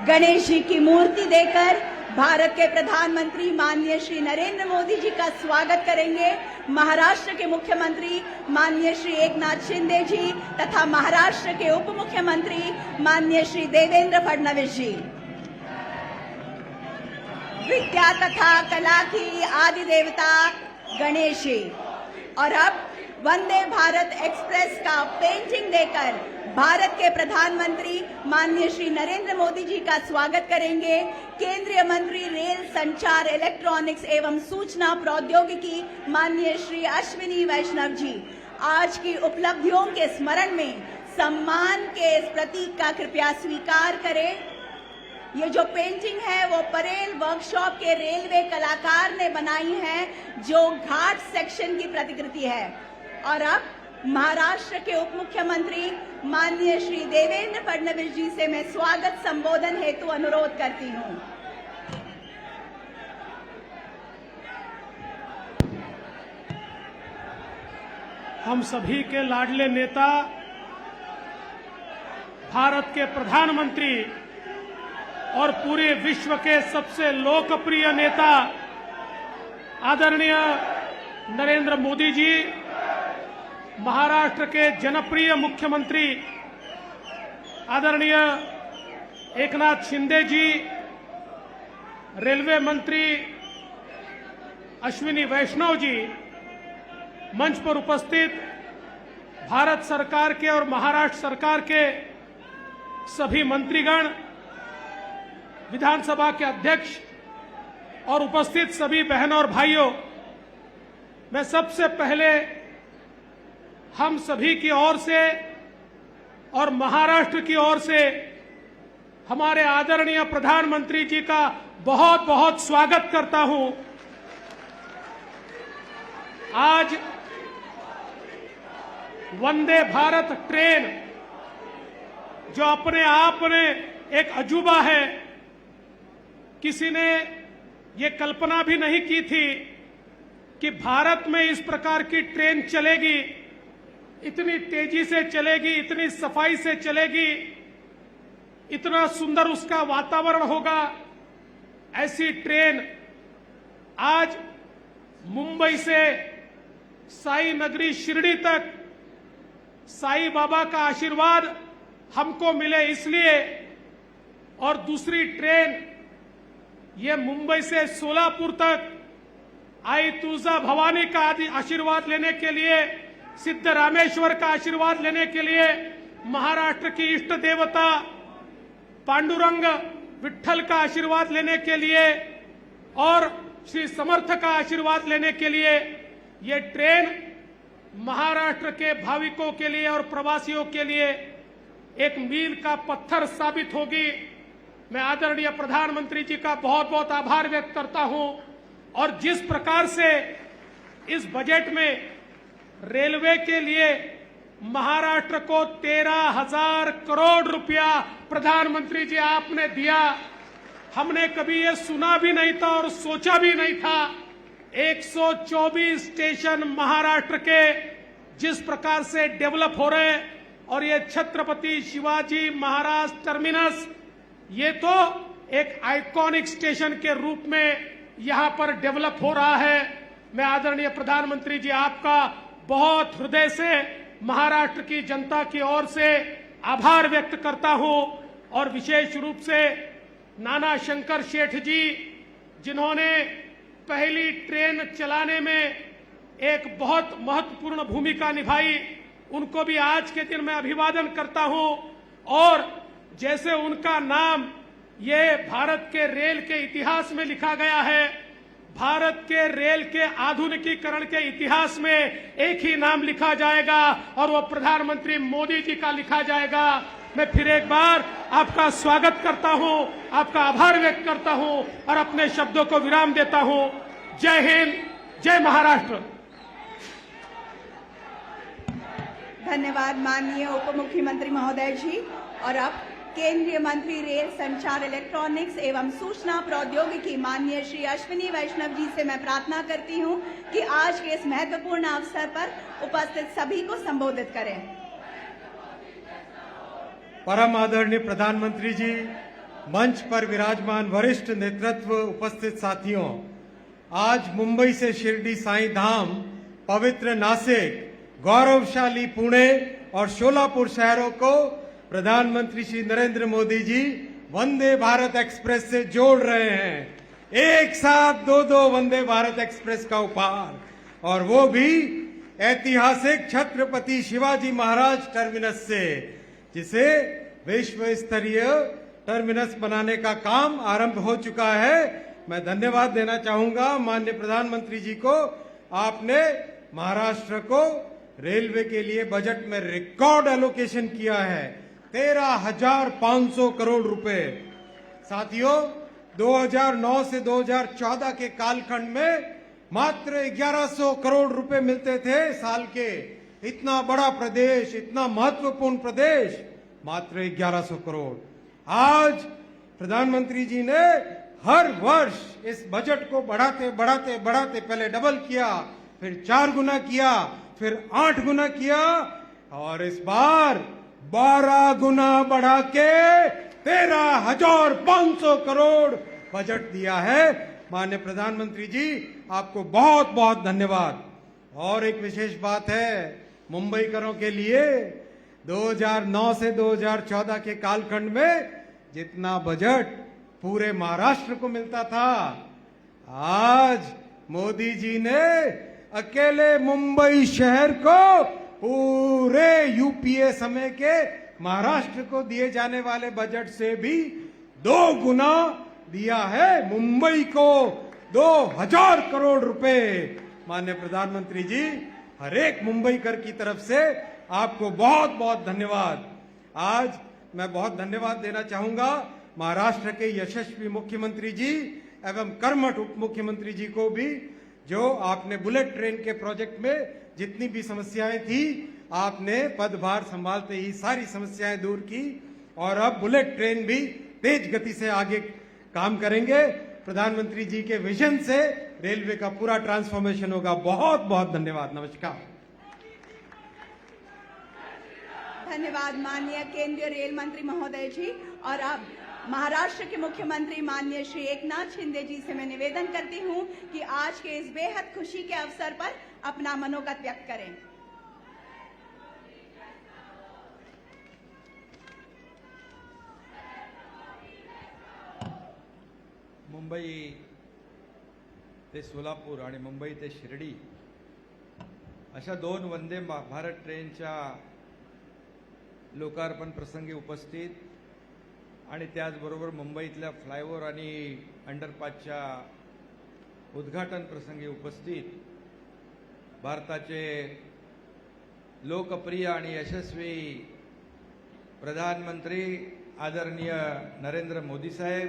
गणेश जी की मूर्ति देकर भारत के प्रधानमंत्री माननीय श्री नरेंद्र मोदी जी का स्वागत करेंगे। महाराष्ट्र के मुख्यमंत्री माननीय श्री एकनाथ शिंदे जी तथा महाराष्ट्र के उप मुख्यमंत्री माननीय श्री देवेंद्र फडणवीस जी। विद्या तथा कला की आदि देवता गणेश जी। और अब वंदे भारत एक्सप्रेस का पेंटिंग देकर भारत के प्रधानमंत्री माननीय श्री नरेंद्र मोदी जी का स्वागत करेंगे केंद्रीय मंत्री रेल संचार इलेक्ट्रॉनिक्स एवं सूचना प्रौद्योगिकी माननीय श्री अश्विनी वैष्णव जी। आज की उपलब्धियों के स्मरण में सम्मान के इस प्रतीक का कृपया स्वीकार करें। ये जो पेंटिंग है वो परेल वर्कशॉप के रेलवे कलाकार ने बनाई है, जो घाट सेक्शन की प्रतिकृति है। और अब महाराष्ट्र के उप मुख्यमंत्री माननीय श्री देवेंद्र फडणवीस जी से मैं स्वागत संबोधन हेतु अनुरोध करती हूं। हम सभी के लाडले नेता भारत के प्रधानमंत्री और पूरे विश्व के सबसे लोकप्रिय नेता आदरणीय नरेंद्र मोदी जी, महाराष्ट्र के जनप्रिय मुख्यमंत्री आदरणीय एकनाथ शिंदे जी, रेलवे मंत्री अश्विनी वैष्णव जी, मंच पर उपस्थित भारत सरकार के और महाराष्ट्र सरकार के सभी मंत्रीगण, विधानसभा के अध्यक्ष और उपस्थित सभी बहनों और भाइयों, मैं सबसे पहले हम सभी की ओर से और महाराष्ट्र की ओर से हमारे आदरणीय प्रधानमंत्री जी का बहुत बहुत स्वागत करता हूं। आज वंदे भारत ट्रेन जो अपने आप में एक अजूबा है, किसी ने ये कल्पना भी नहीं की थी कि भारत में इस प्रकार की ट्रेन चलेगी, इतनी तेजी से चलेगी, इतनी सफाई से चलेगी, इतना सुंदर उसका वातावरण होगा। ऐसी ट्रेन आज मुंबई से साई नगरी शिरडी तक साई बाबा का आशीर्वाद हमको मिले इसलिए, और दूसरी ट्रेन ये मुंबई से सोलापुर तक आई तुळजा भवानी का आशीर्वाद लेने के लिए, सिद्ध रामेश्वर का आशीर्वाद लेने के लिए, महाराष्ट्र की इष्ट देवता पांडुरंग विठ्ठल का आशीर्वाद लेने के लिए और श्री समर्थ का आशीर्वाद लेने के लिए ये ट्रेन महाराष्ट्र के भाविकों के लिए और प्रवासियों के लिए एक मील का पत्थर साबित होगी। मैं आदरणीय प्रधानमंत्री जी का बहुत बहुत आभार व्यक्त करता हूं। और जिस प्रकार से इस बजट में रेलवे के लिए महाराष्ट्र को 13,000 करोड़ रुपया प्रधानमंत्री जी आपने दिया, हमने कभी ये सुना भी नहीं था और सोचा भी नहीं था। 124 स्टेशन महाराष्ट्र के जिस प्रकार से डेवलप हो रहे हैं, और ये छत्रपति शिवाजी महाराज टर्मिनस, ये तो एक आइकॉनिक स्टेशन के रूप में यहां पर डेवलप हो रहा है। मैं आदरणीय प्रधानमंत्री जी आपका बहुत हृदय से महाराष्ट्र की जनता की ओर से आभार व्यक्त करता हूं। और विशेष रूप से नाना शंकर शेठ जी, जिन्होंने पहली ट्रेन चलाने में एक बहुत महत्वपूर्ण भूमिका निभाई, उनको भी आज के दिन मैं अभिवादन करता हूं। और जैसे उनका नाम ये भारत के रेल के इतिहास में लिखा गया है, भारत के रेल के आधुनिकीकरण के इतिहास में एक ही नाम लिखा जाएगा और वो प्रधानमंत्री मोदी जी का लिखा जाएगा। मैं फिर एक बार आपका स्वागत करता हूं, आपका आभार व्यक्त करता हूं और अपने शब्दों को विराम देता हूं। जय हिंद, जय महाराष्ट्र। धन्यवाद माननीय उप मुख्यमंत्री महोदय जी। और अब केंद्रीय मंत्री रेल संचार इलेक्ट्रॉनिक्स एवं सूचना प्रौद्योगिकी माननीय श्री अश्विनी वैष्णव जी से मैं प्रार्थना करती हूं कि आज के इस महत्वपूर्ण अवसर पर उपस्थित सभी को संबोधित करें। परम आदरणीय प्रधानमंत्री जी, मंच पर विराजमान वरिष्ठ नेतृत्व, उपस्थित साथियों, आज मुंबई से शिरडी साईं धाम, पवित्र नासिक, गौरवशाली पुणे और शोलापुर शहरों को प्रधानमंत्री श्री नरेंद्र मोदी जी वंदे भारत एक्सप्रेस से जोड़ रहे हैं। एक साथ दो वंदे भारत एक्सप्रेस का उपहार, और वो भी ऐतिहासिक छत्रपति शिवाजी महाराज टर्मिनस से, जिसे विश्व स्तरीय टर्मिनस बनाने का काम आरंभ हो चुका है। मैं धन्यवाद देना चाहूंगा माननीय प्रधानमंत्री जी को। आपने महाराष्ट्र को रेलवे के लिए बजट में रिकॉर्ड एलोकेशन किया है, 13,500 करोड़ रुपए। साथियों, 2009 से 2014 के कालखंड में मात्र 1100 करोड़ रुपए मिलते थे साल के। इतना बड़ा प्रदेश, इतना महत्वपूर्ण प्रदेश, मात्र 1100 करोड़। आज प्रधानमंत्री जी ने हर वर्ष इस बजट को बढ़ाते बढ़ाते बढ़ाते पहले डबल किया, फिर 4 गुना किया, फिर 8 गुना किया, और इस बार 12 गुना बढ़ा के 13,500 करोड़ बजट दिया है। माननीय प्रधानमंत्री जी, आपको बहुत बहुत धन्यवाद। और एक विशेष बात है मुंबईकरों के लिए, 2009 से 2014 के कालखंड में जितना बजट पूरे महाराष्ट्र को मिलता था, आज मोदी जी ने अकेले मुंबई शहर को पूरे यूपीए समय के महाराष्ट्र को दिए जाने वाले बजट से भी 2 गुना दिया है। मुंबई को 2,000 करोड़ रुपए। माननीय प्रधानमंत्री जी, हर एक मुंबईकर की तरफ से आपको बहुत बहुत धन्यवाद। आज मैं बहुत धन्यवाद देना चाहूंगा महाराष्ट्र के यशस्वी मुख्यमंत्री जी एवं कर्मठ उप मुख्यमंत्री जी को भी, जो आपने बुलेट ट्रेन के प्रोजेक्ट में जितनी भी समस्याएं थी, आपने पदभार संभालते ही सारी समस्याएं दूर की, और अब बुलेट ट्रेन भी तेज गति से आगे काम करेंगे। प्रधानमंत्री जी के विजन से रेलवे का पूरा ट्रांसफॉर्मेशन होगा। बहुत बहुत धन्यवाद। नमस्कार। धन्यवाद माननीय केंद्रीय रेल मंत्री महोदय जी। और अब महाराष्ट्र के मुख्यमंत्री माननीय श्री एकनाथ शिंदे जी से मैं निवेदन करती हूं कि आज के इस बेहद खुशी के अवसर पर अपना मनोगत व्यक्त करें। मुंबई ते सोलापूर आणि मुंबई ते शिर्डी अशा 2 वंदे भारत ट्रेनच्या लोकार्पण प्रसंगी उपस्थित आणि त्याचबरोबर मुंबईतल्या फ्लायओव्हर आणि अंडरपासच्या उद्घाटन प्रसंगी उपस्थित भारताचे लोकप्रिय आणि यशस्वी प्रधानमंत्री आदरणीय नरेंद्र मोदी साहेब,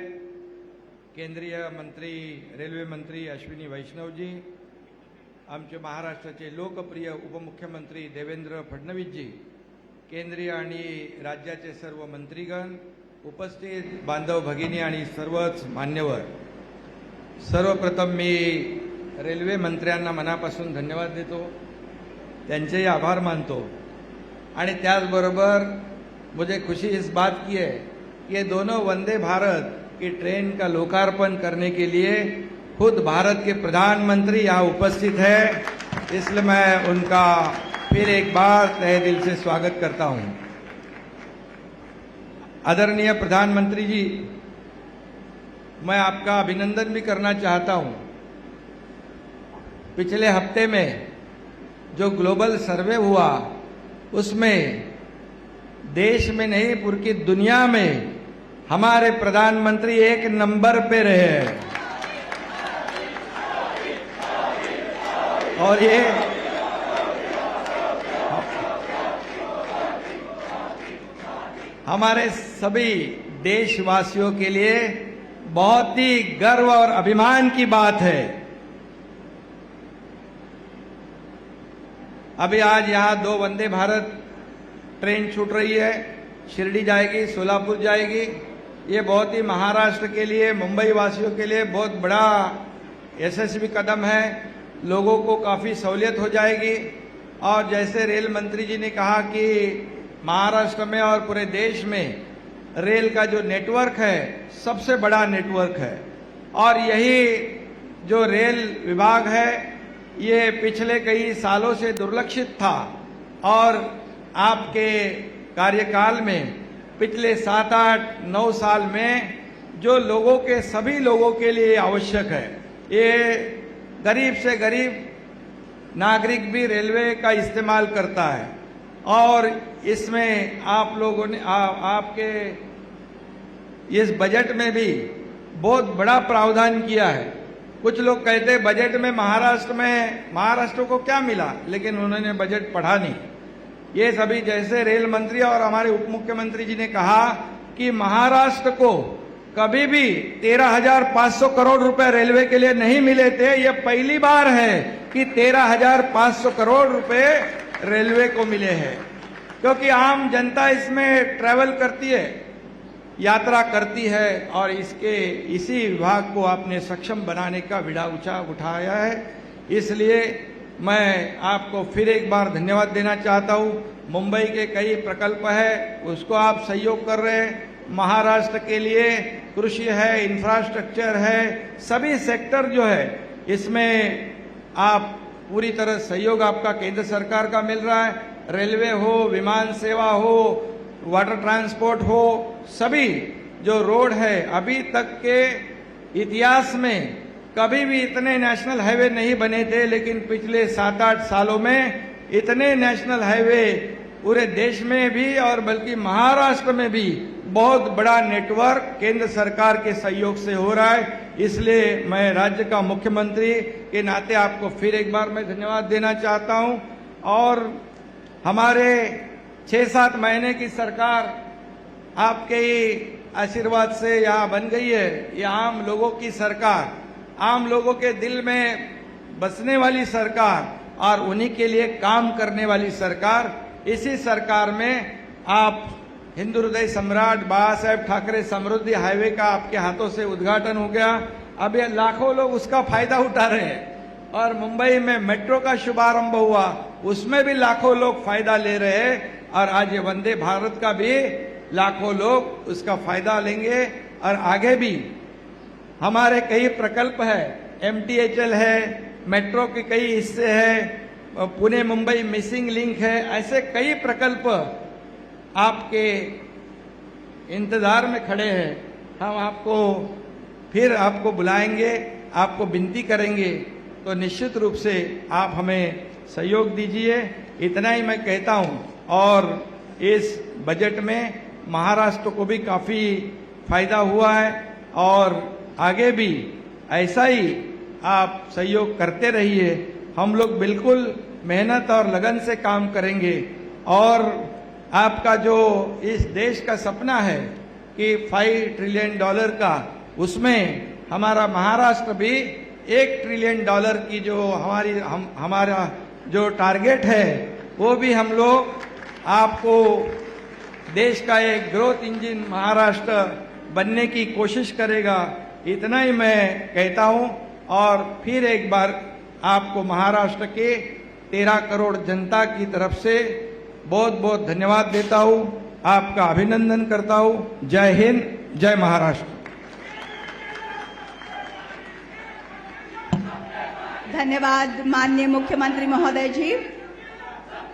केंद्रीय मंत्री रेल्वे मंत्री अश्विनी वैष्णव जी, आमचे महाराष्ट्राचे लोकप्रिय उपमुख्यमंत्री देवेंद्र फडणवीस जी, केंद्रीय आणि राज्याचे सर्व मंत्रीगण, उपस्थित बांधव भगिनी आणि सर्वच मान्यवर, सर्वप्रथम मी रेल्वे मंत्र्यांना मनापासून धन्यवाद देतो, त्यांचेही आभार मानतो। आणि त्याचबरोबर मुझे खुशी इस बात की है कि ये दोनों वंदे भारत की ट्रेन का लोकार्पण करने के लिए खुद भारत के प्रधानमंत्री यहाँ उपस्थित है, इसलिए मैं उनका फिर एक बार तहे दिल से स्वागत करता हूँ। आदरणीय प्रधानमंत्री जी, मैं आपका अभिनंदन भी करना चाहता हूँ। पिछले हफ्ते में जो ग्लोबल सर्वे हुआ, उसमें देश में नहीं पूरी दुनिया में हमारे प्रधानमंत्री 1 नंबर पे रहे हैं। और ये हमारे सभी देशवासियों के लिए बहुत ही गर्व और अभिमान की बात है। अभी आज यहाँ 2 वंदे भारत ट्रेन छूट रही है, शिरडी जाएगी, सोलापुर जाएगी। ये बहुत ही महाराष्ट्र के लिए, मुंबई वासियों के लिए बहुत बड़ा यशस्वी कदम है। लोगों को काफ़ी सहूलियत हो जाएगी। और जैसे रेल मंत्री जी ने कहा कि महाराष्ट्र में और पूरे देश में रेल का जो नेटवर्क है सबसे बड़ा नेटवर्क है। और यही जो रेल विभाग है ये पिछले कई सालों से दुर्लक्षित था और आपके कार्यकाल में पिछले 7-8-9 साल में जो लोगों के सभी लोगों के लिए आवश्यक है, ये गरीब से गरीब नागरिक भी रेलवे का इस्तेमाल करता है। और इसमें आप लोगों ने आपके इस बजट में भी बहुत बड़ा प्रावधान किया है। कुछ लोग कहते हैं बजट में महाराष्ट्र को क्या मिला, लेकिन उन्होंने बजट पढ़ा नहीं। ये सभी जैसे रेल मंत्री और हमारे उप मुख्यमंत्री जी ने कहा कि महाराष्ट्र को कभी भी 13,500 करोड़ रुपए रेलवे के लिए नहीं मिले थे। ये पहली बार है कि 13,500 करोड़ रुपए रेलवे को मिले हैं, क्योंकि आम जनता इसमें ट्रैवल करती है, यात्रा करती है और इसी विभाग को आपने सक्षम बनाने का बीड़ा उठाया है। इसलिए मैं आपको फिर एक बार धन्यवाद देना चाहता हूँ। मुंबई के कई प्रकल्प है उसको आप सहयोग कर रहे हैं। महाराष्ट्र के लिए कृषि है, इंफ्रास्ट्रक्चर है, सभी सेक्टर जो है इसमें आप पूरी तरह सहयोग आपका केंद्र सरकार का मिल रहा है। रेलवे हो, विमान सेवा हो, वाटर ट्रांसपोर्ट हो, सभी जो रोड है अभी तक के इतिहास में कभी भी इतने नेशनल हाईवे नहीं बने थे, लेकिन पिछले 7-8 सालों में इतने नेशनल हाईवे पूरे देश में भी और बल्कि महाराष्ट्र में भी बहुत बड़ा नेटवर्क केंद्र सरकार के सहयोग से हो रहा है। इसलिए मैं राज्य का मुख्यमंत्री के नाते आपको फिर एक बार मैं धन्यवाद देना चाहता हूं। और हमारे 6-7 महीने की सरकार आपके ही आशीर्वाद से यहाँ बन गई है। ये आम लोगों की सरकार, आम लोगों के दिल में बसने वाली सरकार और उन्हीं के लिए काम करने वाली सरकार। इसी सरकार में आप हिंदू हृदय सम्राट बाबा साहेब ठाकरे समृद्धि हाईवे का आपके हाथों से उद्घाटन हो गया। अब ये लाखों लोग उसका फायदा उठा रहे हैं। और मुंबई में मेट्रो का शुभारंभ हुआ, उसमें भी लाखों लोग फायदा ले रहे हैं। और आज ये वंदे भारत का भी लाखों लोग उसका फायदा लेंगे। और आगे भी हमारे कई प्रकल्प है, MTHL है, मेट्रो के कई हिस्से हैं, पुणे मुंबई मिसिंग लिंक है, ऐसे कई प्रकल्प आपके इंतजार में खड़े हैं। हम आपको फिर आपको बुलाएंगे, आपको विनती करेंगे, तो निश्चित रूप से आप हमें सहयोग दीजिए। इतना ही मैं कहता हूं। और इस बजट में महाराष्ट्र को भी काफी फायदा हुआ है और आगे भी ऐसा ही आप सहयोग करते रहिए। हम लोग बिल्कुल मेहनत और लगन से काम करेंगे। और आपका जो इस देश का सपना है कि $5 ट्रिलियन का, उसमें हमारा महाराष्ट्र भी $1 ट्रिलियन की जो हमारा जो टारगेट है वो भी हम लोग आपको देश का एक ग्रोथ इंजन महाराष्ट्र बनने की कोशिश करेगा। इतना ही मैं कहता हूं। और फिर एक बार आपको महाराष्ट्र के 13 करोड़ जनता की तरफ से बहुत बहुत धन्यवाद देता हूं, आपका अभिनंदन करता हूं। जय हिंद, जय महाराष्ट्र। धन्यवाद माननीय मुख्यमंत्री महोदय जी।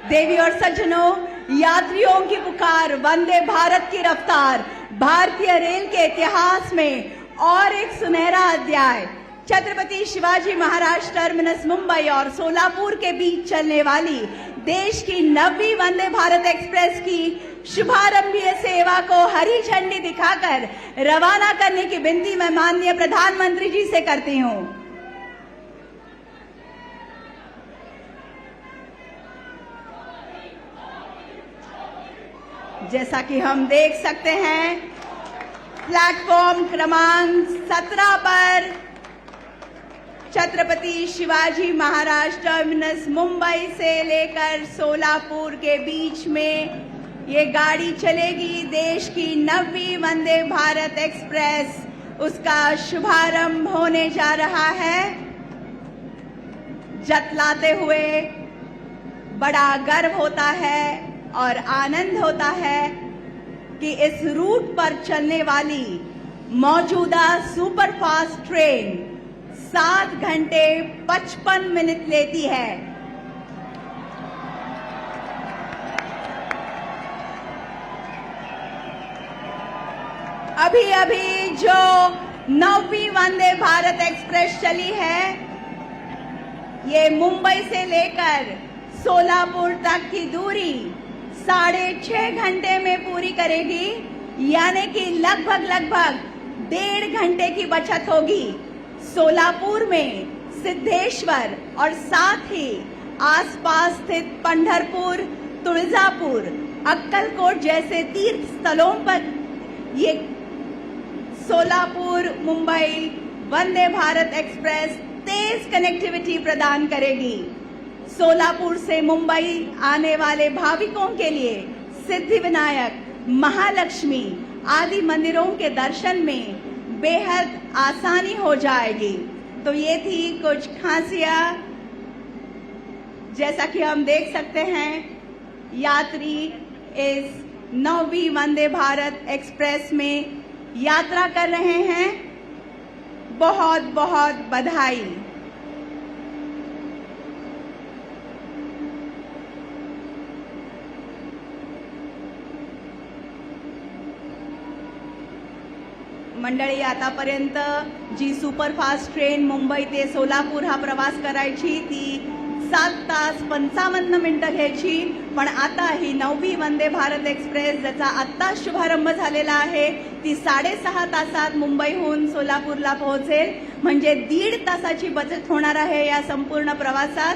देवी और सज्जनों, यात्रियों की पुकार, वंदे भारत की रफ्तार, भारतीय रेल के इतिहास में और एक सुनहरा अध्याय। छत्रपति शिवाजी महाराज टर्मिनस मुंबई और सोलापुर के बीच चलने वाली देश की 9वीं वंदे भारत एक्सप्रेस की शुभारंभीय सेवा को हरी झंडी दिखाकर रवाना करने की विनती मैं माननीय प्रधानमंत्री जी से करती हूं। जैसा कि हम देख सकते हैं, प्लेटफॉर्म क्रमांक 17 पर छत्रपति शिवाजी महाराज टर्मिनस मुंबई से लेकर सोलापुर के बीच में ये गाड़ी चलेगी। देश की 9वीं वंदे भारत एक्सप्रेस, उसका शुभारंभ होने जा रहा है। जतलाते हुए बड़ा गर्व होता है और आनंद होता है कि इस रूट पर चलने वाली मौजूदा सुपरफास्ट ट्रेन 7 घंटे 55 मिनट लेती है। अभी अभी जो 9वीं वंदे भारत एक्सप्रेस चली है, ये मुंबई से लेकर सोलापुर तक की दूरी 6.5 घंटे में पूरी करेगी, यानी कि लगभग 1.5 घंटे की बचत होगी। सोलापुर में सिद्धेश्वर और साथ ही आसपास स्थित पंढरपुर, तुळजापुर, अक्कलकोट जैसे तीर्थ स्थलों पर ये सोलापुर मुंबई वंदे भारत एक्सप्रेस तेज कनेक्टिविटी प्रदान करेगी। सोलापुर से मुंबई आने वाले भाविकों के लिए सिद्धिविनायक, महालक्ष्मी आदि मंदिरों के दर्शन में बेहद आसानी हो जाएगी। तो ये थी कुछ खासियां। जैसा कि हम देख सकते हैं, यात्री इस 9वीं वंदे भारत एक्सप्रेस में यात्रा कर रहे हैं। बहुत बहुत बधाई। मंडळी, आतापर्यंत जी सुपरफास्ट ट्रेन मुंबई ते सोलापूर हा प्रवास करायची ती 7 तास 55 मिनिटं घ्यायची, पण आता ही 9वी वंदे भारत एक्सप्रेस ज्याचा आत्ता शुभारंभ झालेला आहे ती 6.5 तासात मुंबईहून सोलापूरला पोहोचेल। म्हणजे 1.5 तासाची बचत होणार आहे या संपूर्ण प्रवासात।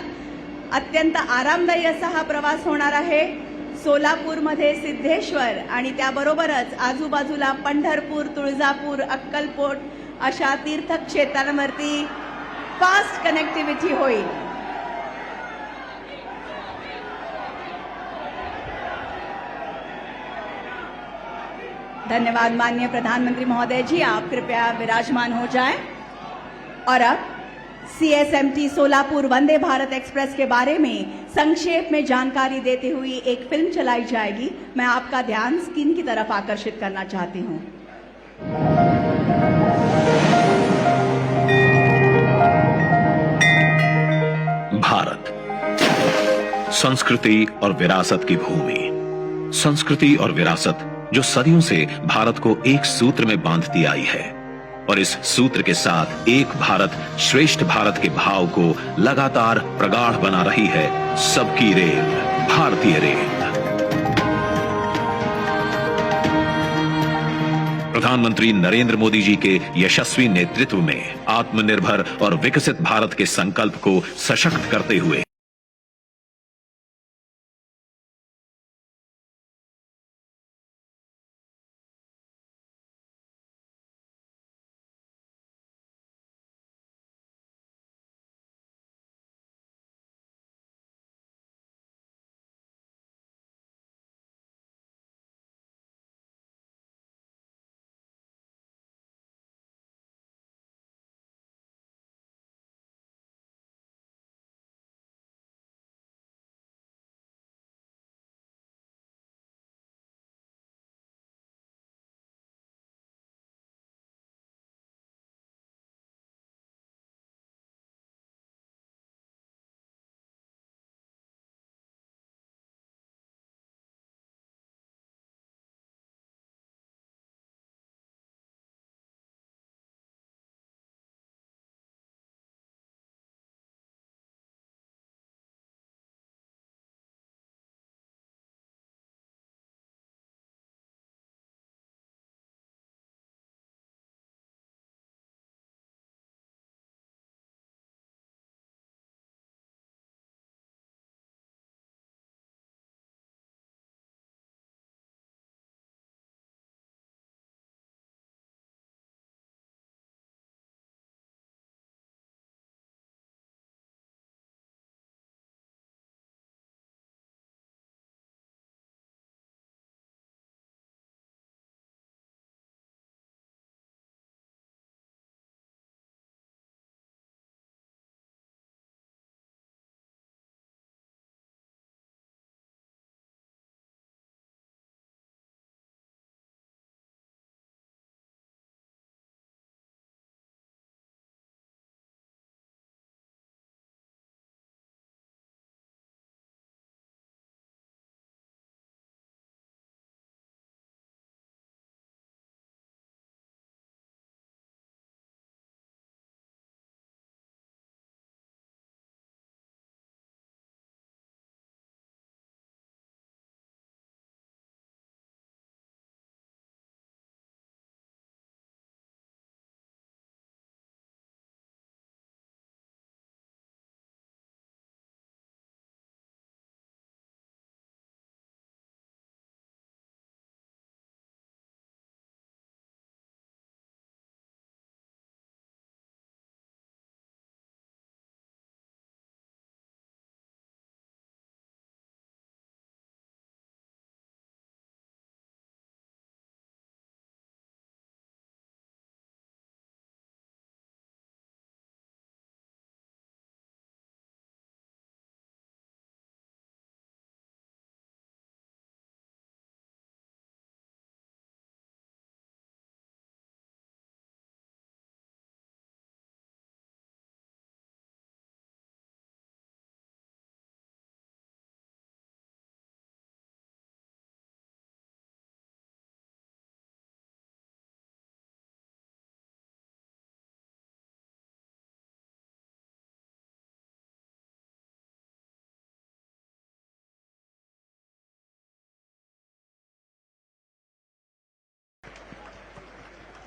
अत्यंत आरामदायी असा हा प्रवास होणार आहे। सोलापूरमध्ये सिद्धेश्वर आणि त्याबरोबरच आजूबाजूला पंढरपूर, तुळजापूर, अक्कलकोट अशा तीर्थक्षेत्रांवरती फास्ट कनेक्टिव्हिटी होईल। धन्यवाद माननीय प्रधानमंत्री महोदय जी, आप कृपया विराजमान हो जाएं। और अब सीएसएमटी सोलापुर वंदे भारत एक्सप्रेस के बारे में संक्षेप में जानकारी देते हुए एक फिल्म चलाई जाएगी। मैं आपका ध्यान स्क्रीन की तरफ आकर्षित करना चाहती हूं। भारत, संस्कृति और विरासत की भूमि। संस्कृति और विरासत जो सदियों से भारत को एक सूत्र में बांधती आई है और इस सूत्र के साथ एक भारत श्रेष्ठ भारत के भाव को लगातार प्रगाढ़ बना रही है सबकी रेल, भारतीय रेल। प्रधानमंत्री नरेंद्र मोदी जी के यशस्वी नेतृत्व में आत्मनिर्भर और विकसित भारत के संकल्प को सशक्त करते हुए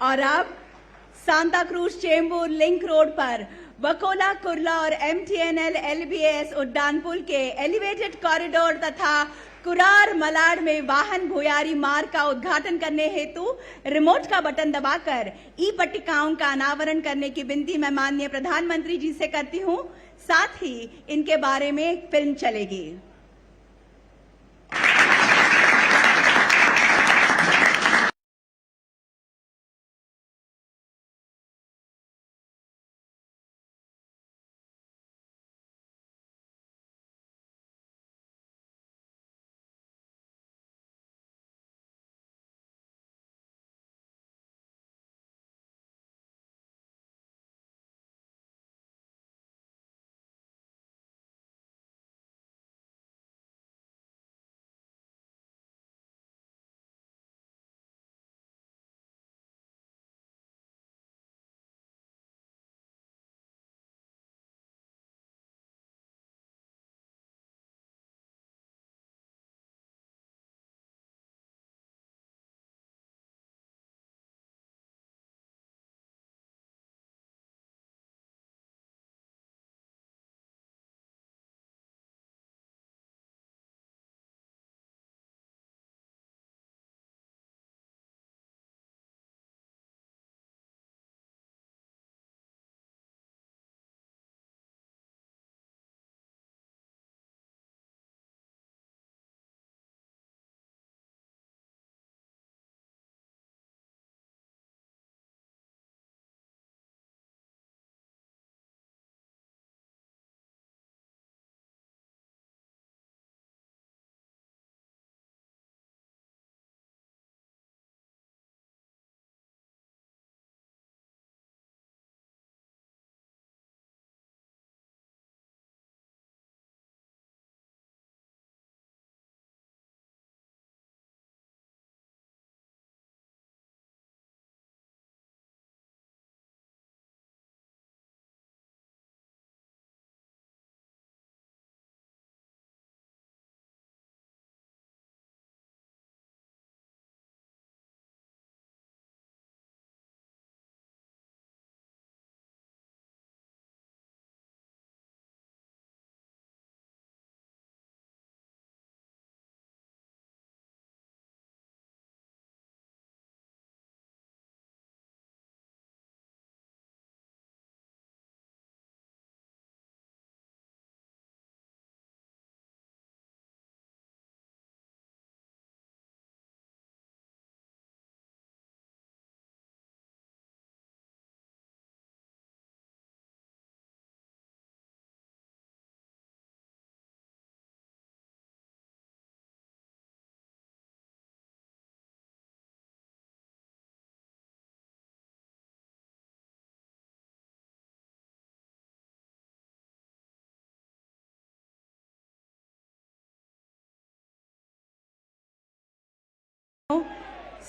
और अब Santa cruise Chembur link road पर वकोला कुर्ला और MTNL LBS उड्डान पुल के एलिवेटेड कॉरिडोर तथा कुरार मलाड में वाहन भुयारी मार्ग का उद्घाटन करने हेतु रिमोट का बटन दबाकर ई पट्टिकाओं का अनावरण करने की विनती मैं माननीय प्रधानमंत्री जी से करती हूं। साथ ही इनके बारे में एक फिल्म चलेगी।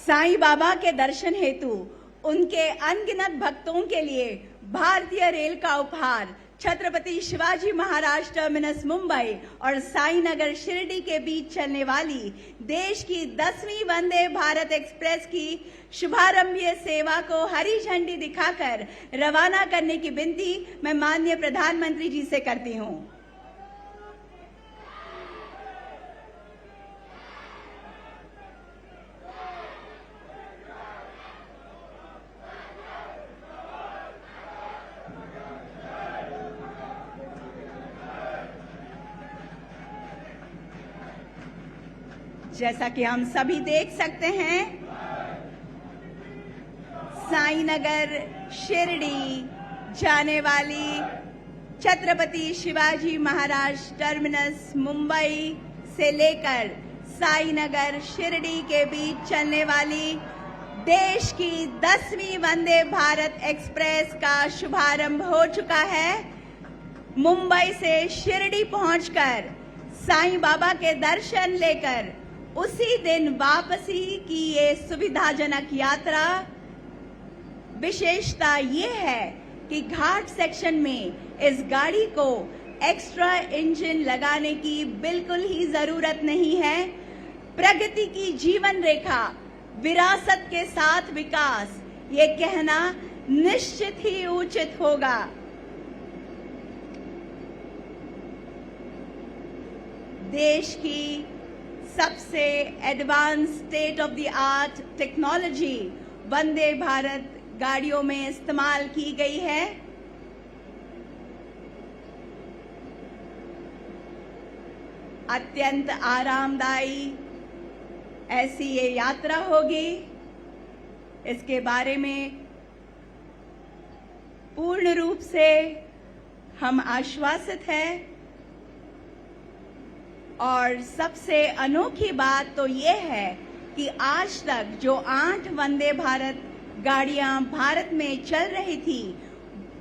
साईं बाबा के दर्शन हेतु उनके अनगिनत भक्तों के लिए भारतीय रेल का उपहार छत्रपति शिवाजी महाराज टर्मिनस मुंबई और साईनगर शिरडी के बीच चलने वाली देश की 10वीं वंदे भारत एक्सप्रेस की शुभारंभीय सेवा को हरी झंडी दिखाकर रवाना करने की विनती मैं माननीय प्रधानमंत्री जी से करती हूं। जैसा कि हम सभी देख सकते हैं, साईनगर शिरडी जाने वाली छत्रपति शिवाजी महाराज टर्मिनस मुंबई से लेकर साईनगर शिरडी के बीच चलने वाली देश की 10वीं वंदे भारत एक्सप्रेस का शुभारंभ हो चुका है। मुंबई से शिरडी पहुंचकर साईं बाबा के दर्शन लेकर उसी दिन वापसी की ये सुविधाजनक यात्रा। विशेषता ये है कि घाट सेक्शन में इस गाड़ी को एक्स्ट्रा इंजन लगाने की बिल्कुल ही जरूरत नहीं है। प्रगति की जीवन रेखा, विरासत के साथ विकास, ये कहना निश्चित ही उचित होगा। देश की सबसे advanced state of the art technology Vande Bharat गाड़ियों में इस्तेमाल की गई है। अत्यंत आरामदायी ऐसी ये यात्रा होगी, इसके बारे में पूर्ण रूप से हम आश्वासित हैं। और सबसे अनोखी बात तो ये है कि आज तक जो 8 वंदे भारत गाड़ियां भारत में चल रही थी,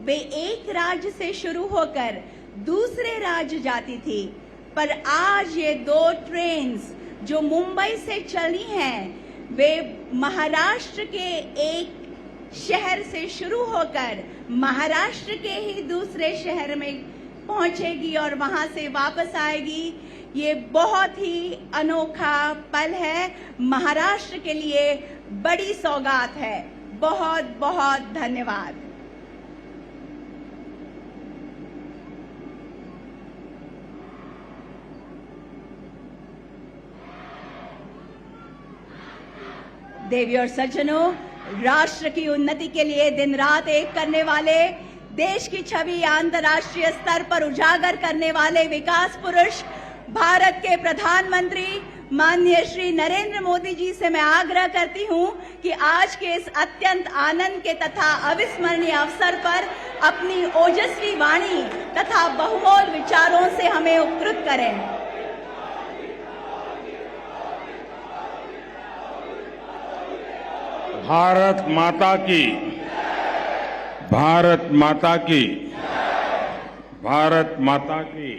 वे एक राज्य से शुरू होकर दूसरे राज्य जाती थी, पर आज ये 2 ट्रेन्स जो मुंबई से चली हैं, वे महाराष्ट्र के एक शहर से शुरू होकर महाराष्ट्र के ही दूसरे शहर में पहुंचेगी और वहां से वापस आएगी। ये बहुत ही अनोखा पल है, महाराष्ट्र के लिए बड़ी सौगात है। बहुत बहुत धन्यवाद। देवी और सज्जनों, राष्ट्र की उन्नति के लिए दिन रात एक करने वाले, देश की छवि अंतर्राष्ट्रीय स्तर पर उजागर करने वाले विकास पुरुष भारत के प्रधानमंत्री माननीय श्री नरेंद्र मोदी जी से मैं आग्रह करती हूं कि आज के इस अत्यंत आनंद के तथा अविस्मरणीय अवसर पर अपनी ओजस्वी वाणी तथा बहुमोल विचारों से हमें उपकृत करें। भारत माता की, भारत माता की, भारत माता की।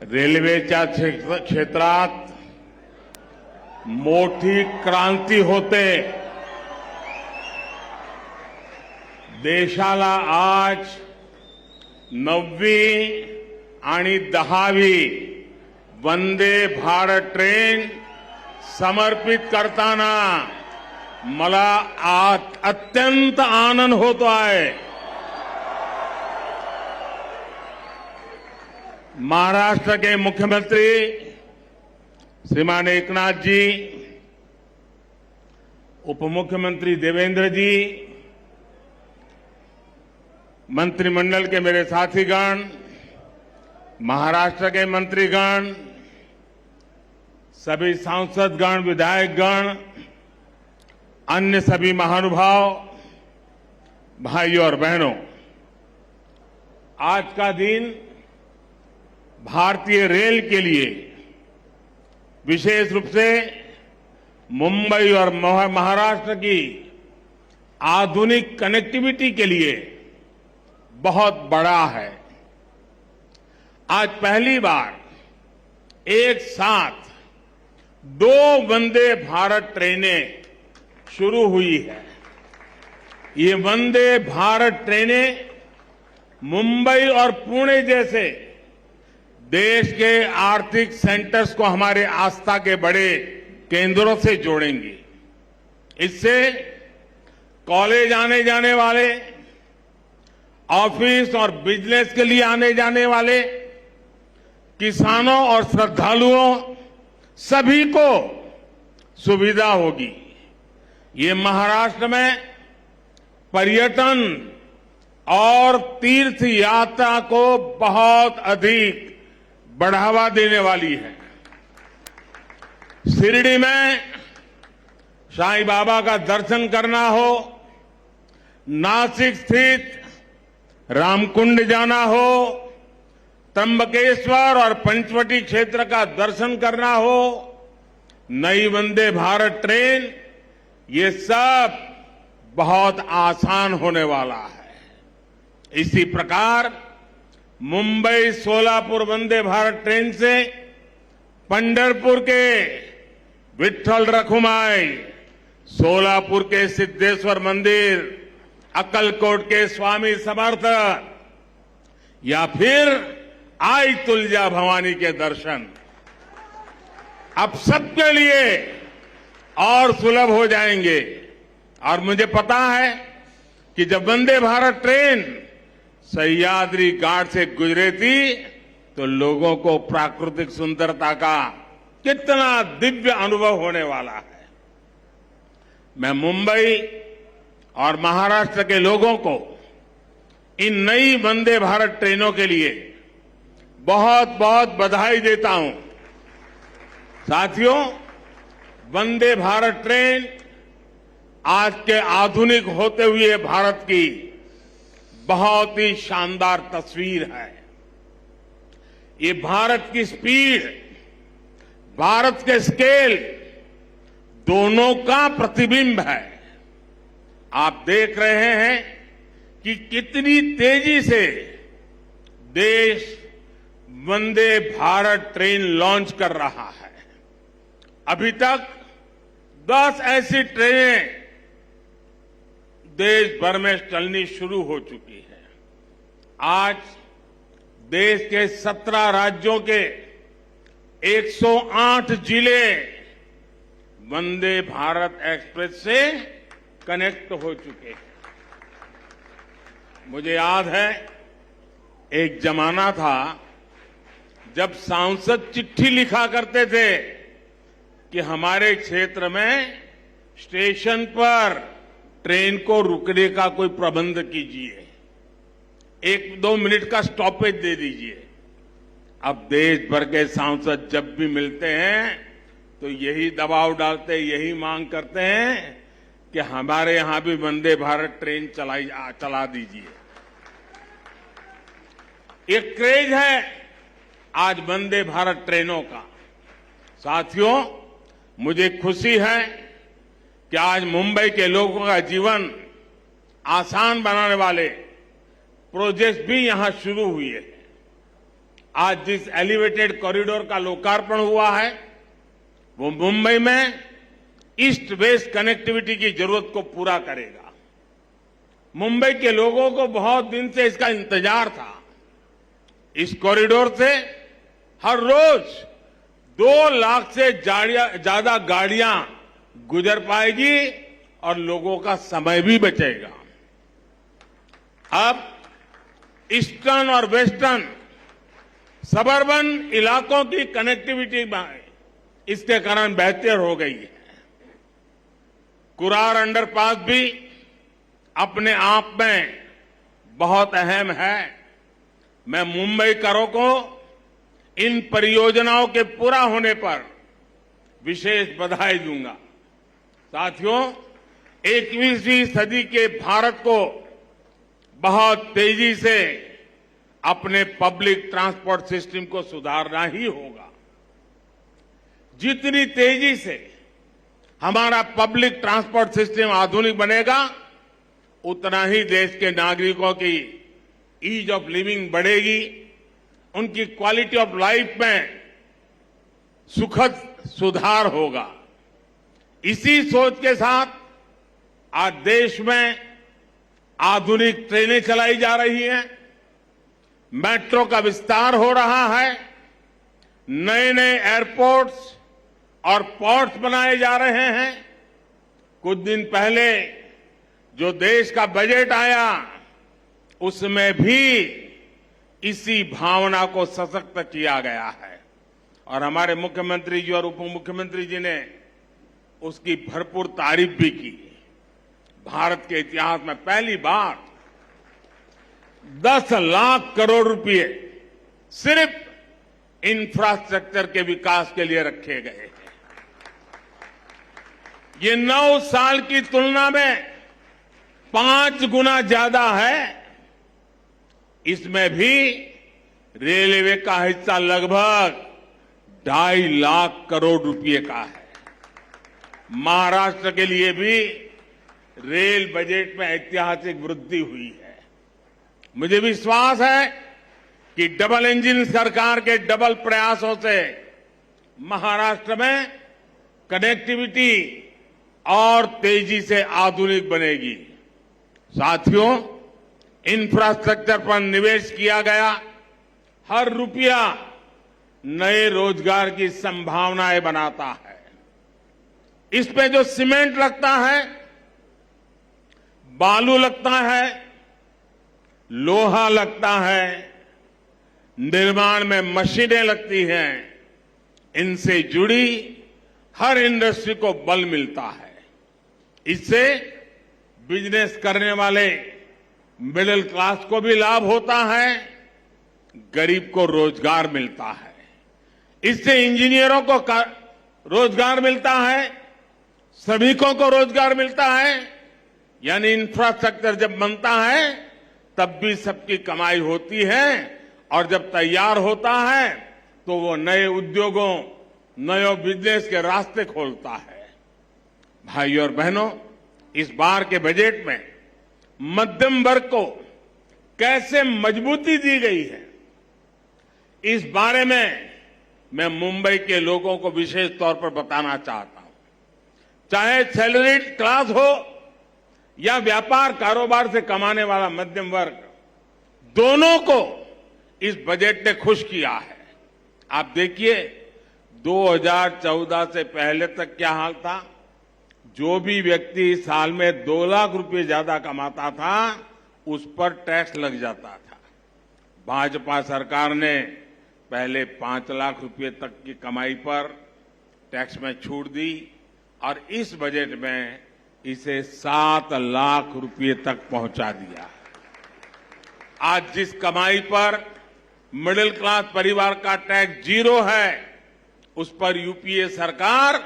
रेल्वेच्या क्षेत्रात मोठी क्रांती होते। देशाला आज 9वी आणि 10वी वंदे भारत ट्रेन समर्पित करताना मला अत्यंत आनंद होतो आहे। महाराष्ट्र के मुख्यमंत्री श्रीमान एकनाथ जी, उप मुख्यमंत्री देवेंद्र जी, मंत्रिमंडल के मेरे साथीगण, महाराष्ट्र के मंत्रीगण, सभी सांसदगण, विधायकगण, अन्य सभी महानुभाव, भाइयों और बहनों, आज का दिन भारतीय रेल के लिए, विशेष रूप से मुंबई और महाराष्ट्र की आधुनिक कनेक्टिविटी के लिए बहुत बड़ा है। आज पहली बार एक साथ 2 वंदे भारत ट्रेनें शुरू हुई है। ये वंदे भारत ट्रेनें मुंबई और पुणे जैसे देश के आर्थिक सेंटर्स को हमारे आस्था के बड़े केंद्रों से जोड़ेंगी। इससे कॉलेज आने जाने वाले, ऑफिस और बिजनेस के लिए आने जाने वाले, किसानों और श्रद्धालुओं सभी को सुविधा होगी। ये महाराष्ट्र में पर्यटन और तीर्थ यात्रा को बहुत अधिक बढ़ावा देने वाली है। शिरडी में साईं बाबा का दर्शन करना हो, नासिक स्थित रामकुंड जाना हो, त्र्यंबकेश्वर और पंचवटी क्षेत्र का दर्शन करना हो, नई वंदे भारत ट्रेन, ये सब बहुत आसान होने वाला है। इसी प्रकार मुंबई सोलापुर वंदे भारत ट्रेन से पंढरपुर के विठ्ठल रखुमाई, सोलापुर के सिद्धेश्वर मंदिर, अक्कलकोट के स्वामी समर्थ या फिर आई तुलजा भवानी के दर्शन, अब सबके लिए और सुलभ हो जाएंगे। और मुझे पता है कि जब वंदे भारत ट्रेन सह्याद्री घाट से गुजरे थी तो लोगों को प्राकृतिक सुंदरता का कितना दिव्य अनुभव होने वाला है। मैं मुंबई और महाराष्ट्र के लोगों को इन नई वंदे भारत ट्रेनों के लिए बहुत बहुत बधाई देता हूं। साथियों, वंदे भारत ट्रेन आज के आधुनिक होते हुए भारत की बहुत ही शानदार तस्वीर है। ये भारत की स्पीड, भारत के स्केल दोनों का प्रतिबिंब है। आप देख रहे हैं कि कितनी तेजी से देश वंदे भारत ट्रेन लॉन्च कर रहा है। अभी तक 10 ऐसी ट्रेनें देश भर में चलनी शुरू हो चुकी है। आज देश के 17 राज्यों के 108 जिले वंदे भारत एक्सप्रेस से कनेक्ट हो चुके हैं। मुझे याद है, एक जमाना था जब सांसद चिट्ठी लिखा करते थे कि हमारे क्षेत्र में स्टेशन पर ट्रेन को रुकने का कोई प्रबंध कीजिए, 1-2 मिनट का स्टॉपेज दे दीजिए। अब देश भर के सांसद जब भी मिलते हैं तो यही दबाव डालते, यही मांग करते हैं कि हमारे यहां भी वंदे भारत ट्रेन चला दीजिए। एक क्रेज है आज वंदे भारत ट्रेनों का। साथियों, मुझे खुशी है कि आज मुंबई के लोगों का जीवन आसान बनाने वाले प्रोजेक्ट भी यहां शुरू हुए हैं। आज जिस एलिवेटेड कॉरिडोर का लोकार्पण हुआ है वो मुंबई में ईस्ट वेस्ट कनेक्टिविटी की जरूरत को पूरा करेगा। मुंबई के लोगों को बहुत दिन से इसका इंतजार था। इस कॉरिडोर से हर रोज 2 लाख से ज्यादा गाड़ियां गुजर पाएगी और लोगों का समय भी बचेगा। अब ईस्टर्न और वेस्टर्न सबर्बन इलाकों की कनेक्टिविटी इसके कारण बेहतर हो गई है। कुरार अंडरपास भी अपने आप में बहुत अहम है। मैं मुंबईकरों को इन परियोजनाओं के पूरा होने पर विशेष बधाई दूंगा। साथियों, 21वीं सदी के भारत को बहुत तेजी से अपने पब्लिक ट्रांसपोर्ट सिस्टम को सुधारना ही होगा। जितनी तेजी से हमारा पब्लिक ट्रांसपोर्ट सिस्टम आधुनिक बनेगा, उतना ही देश के नागरिकों की ईज ऑफ लिविंग बढ़ेगी, उनकी क्वालिटी ऑफ लाइफ में सुखद सुधार होगा। इसी सोच के साथ आज देश में आधुनिक ट्रेनें चलाई जा रही हैं, मेट्रो का विस्तार हो रहा है, नए नए एयरपोर्ट्स और पोर्ट्स बनाए जा रहे हैं। कुछ दिन पहले जो देश का बजट आया उसमें भी इसी भावना को सशक्त किया गया है और हमारे मुख्यमंत्री जी और उप मुख्यमंत्री जी ने उसकी भरपूर तारीफ भी की। भारत के इतिहास में पहली बार 10 लाख करोड़ रुपए सिर्फ इंफ्रास्ट्रक्चर के विकास के लिए रखे गए हैं। ये 9 साल की तुलना में 5 गुना ज्यादा है। इसमें भी रेलवे का हिस्सा लगभग 2.5 लाख करोड़ रुपए का है। महाराष्ट्र के लिए भी रेल बजट में ऐतिहासिक वृद्धि हुई है। मुझे विश्वास है कि डबल इंजन सरकार के डबल प्रयासों से महाराष्ट्र में कनेक्टिविटी और तेजी से आधुनिक बनेगी। साथियों, इंफ्रास्ट्रक्चर पर निवेश किया गया हर रुपया नए रोजगार की संभावनाएं बनाता है। इस पे जो सीमेंट लगता है, बालू लगता है, लोहा लगता है, निर्माण में मशीनें लगती हैं, इनसे जुड़ी हर इंडस्ट्री को बल मिलता है। इससे बिजनेस करने वाले मिडिल क्लास को भी लाभ होता है, गरीब को रोजगार मिलता है। इससे इंजीनियरों को रोजगार मिलता है, श्रमिकों को रोजगार मिलता है। यानी इंफ्रास्ट्रक्चर जब बनता है तब भी सबकी कमाई होती है, और जब तैयार होता है तो वो नए उद्योगों, नए बिजनेस के रास्ते खोलता है। भाइयों और बहनों, इस बार के बजट में मध्यम वर्ग को कैसे मजबूती दी गई है, इस बारे में मैं मुंबई के लोगों को विशेष तौर पर बताना चाहता हूं। चाहे सैलरीड क्लास हो या व्यापार कारोबार से कमाने वाला मध्यम वर्ग, दोनों को इस बजट ने खुश किया है। आप देखिए 2014 से पहले तक क्या हाल था। जो भी व्यक्ति साल में 2 लाख रुपए ज्यादा कमाता था उस पर टैक्स लग जाता था। भाजपा सरकार ने पहले 5 लाख रुपए तक की कमाई पर टैक्स में छूट दी और इस बजट में इसे 7 लाख रुपए तक पहुंचा दिया। आज जिस कमाई पर मिडिल क्लास परिवार का टैक्स 0 है, उस पर यूपीए सरकार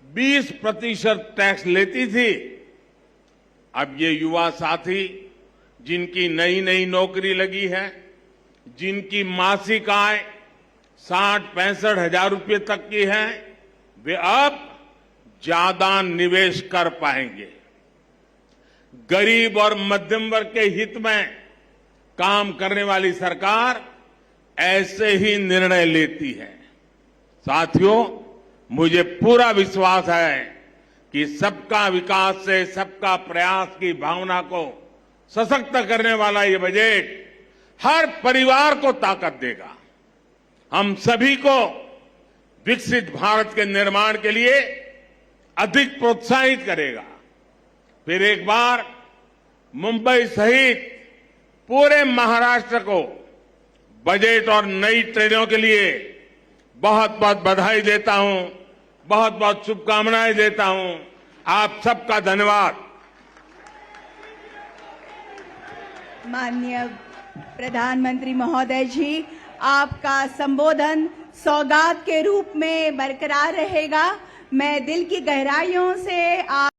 20% टैक्स लेती थी। अब ये युवा साथी जिनकी नई नई नौकरी लगी है, जिनकी मासिक आय 60-65 हजार रुपये तक की है, वे अब ज्यादा निवेश कर पाएंगे। गरीब और मध्यम वर्ग के हित में काम करने वाली सरकार ऐसे ही निर्णय लेती है। साथियों, मुझे पूरा विश्वास है कि सबका विकास से सबका प्रयास की भावना को सशक्त करने वाला ये बजट हर परिवार को ताकत देगा, हम सभी को विकसित भारत के निर्माण के लिए अधिक प्रोत्साहित करेगा। फिर एक बार मुंबई सहित पूरे महाराष्ट्र को बजट और नई ट्रेनों के लिए बहुत बहुत बधाई देता हूं, बहुत बहुत शुभकामनाएं देता हूं। आप सबका धन्यवाद। माननीय प्रधानमंत्री महोदय जी, आपका संबोधन सौगात के रूप में बरकरार रहेगा। मैं दिल की गहराइयों से आप